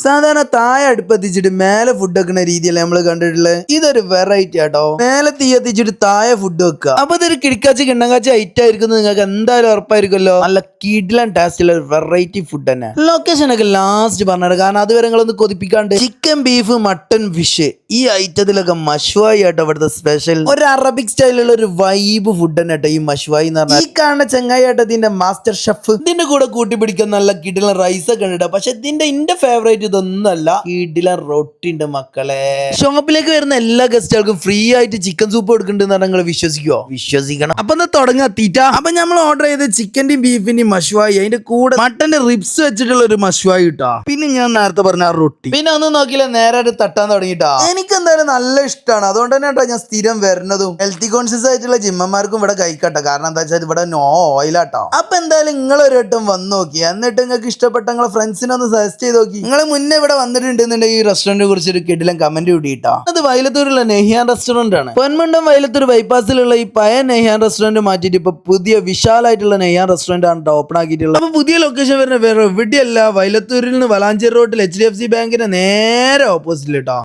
സാധാരണ താഴെ അടുപ്പെത്തിച്ചിട്ട് മേലെ ഫുഡ് വെക്കുന്ന രീതിയല്ലേ നമ്മൾ കണ്ടിട്ടുള്ളത്. ഇതൊരു വെറൈറ്റി ആട്ടോ. മേലെ തീ എത്തിച്ചിട്ട് താഴെ ഫുഡ് വെക്കുക. അപ്പൊ ഇതൊരു കിടക്കാച്ചി കിണ്ണങ്കാച്ചി ഐറ്റം ആയിരിക്കും നിങ്ങൾക്ക് എന്തായാലും ഉറപ്പായിരിക്കുമല്ലോ. നല്ല കിഡ്ലൻ ടേസ്റ്റുള്ള ഒരു വെറൈറ്റി ഫുഡ് തന്നെ. ലൊക്കേഷൻ ഒക്കെ ലാസ്റ്റ് പറഞ്ഞത് കാരണം അതുവരെ നിങ്ങളൊന്ന് കൊതിപ്പിക്കാണ്ട്. ചിക്കൻ ബീഫ് മട്ടൺ ഫിഷ് ഈ ഐറ്റത്തിലൊക്കെ മഷ്വായി ആട്ടോ ഇവിടുത്തെ സ്പെഷ്യൽ. ഒരു അറബിക് സ്റ്റൈലുള്ള ഒരു വൈബ് ഫുഡ് തന്നെ കേട്ടോ ഈ മഷ്വായി എന്ന് പറഞ്ഞാൽ. ഈ കാണുന്ന ചെങ്ങായി ആട്ടോ ഇതിന്റെ മാസ്റ്റർ ഷെഫ്. ഇതിന്റെ കൂടെ കൂട്ടി പിടിക്കാൻ നല്ല കിടിലൻ റൈസ് ഒക്കെ ഉണ്ട്. പക്ഷെ ഇതിന്റെ ഫേവറേറ്റ് ഇതൊന്നല്ല, കിടിലൻ റൊട്ടി ഉണ്ട് മക്കളെ. ഷോപ്പിലേക്ക് വരുന്ന എല്ലാ ഗസ്റ്റുകൾക്കും ഫ്രീ ആയിട്ട് ചിക്കൻ സൂപ്പ് കൊടുക്കുന്നുണ്ട് നിങ്ങൾ വിശ്വസിക്കോ? വിശ്വസിക്കണം. അപ്പൊ എന്നാ തുടങ്ങാത്തീറ്റ. അപ്പൊ നമ്മൾ ഓർഡർ ചെയ്ത് ചിക്കന്റെയും ബീഫിന്റെയും മഷ്വായി, അതിന്റെ കൂടെ മട്ടന്റെ റിബ്സ് വെച്ചിട്ടുള്ള ഒരു മഷ്വായി കിട്ടാ. പിന്നെ ഞാൻ നേരത്തെ പറഞ്ഞ റൊട്ടി. പിന്നെ ഒന്നും നോക്കിയില്ല, നേരെ തട്ടാൻ തുടങ്ങിട്ടാ. എനിക്ക് എന്തായാലും നല്ല ഇഷ്ടമാണ്. അതുകൊണ്ട് തന്നെ കേട്ടോ ഞാൻ സ്ഥിരം വരുന്നതും. ഹെൽത്തി കോൺഷ്യസ് ആയിട്ടുള്ള ജിമ്മന്മാർക്കും ഇവിടെ കഴിക്കട്ടെ. കാരണം എന്താ വെച്ചാൽ ഇവിടെ നോ ഓയിലാട്ടോ. അപ്പൊ എന്തായാലും നിങ്ങൾ ഒരു വട്ടം വന്ന് നോക്കി, എന്നിട്ട് നിങ്ങൾക്ക് ഇഷ്ടപ്പെട്ട നിങ്ങളെ ഫ്രണ്ട്സിനൊന്ന് സജസ്റ്റ് ചെയ്ത് നോക്കി. നിങ്ങൾ മുന്നേ ഇവിടെ വന്നിട്ടുണ്ടെന്നുണ്ടെങ്കിൽ ഈ റെസ്റ്റോറന്റിനെ കുറിച്ച് ഒരു കിടിലൻ കമന്റ് കൂടിയിട്ടാ. അത് വയലത്തൂരുള്ള നെഹിയാൻ റെസ്റ്റോറന്റ് ആണ്. പൊന്മുണ്ടം വയലത്തൂർ ബൈപ്പാസിലുള്ള ഈ പഴയ നെഹിയാൻ റെസ്റ്റോറന്റ് മാറ്റിയിട്ട് ഇപ്പൊ പുതിയ വിശാലായിട്ടുള്ള നെഹിയാൻ റെസ്റ്റോറന്റ് ആണ് ഓപ്പൺ ആക്കിയിട്ടുള്ളത്. അപ്പൊ പുതിയ ലൊക്കേഷൻ വരുന്ന വേറെ എവിടെയല്ല, വയലത്തൂരിൽ നിന്ന് വളാഞ്ചേരി റോഡിൽ HDFC ബാങ്കിന്റെ നേരെ ഓപ്പോസിറ്റ് കേട്ടോ.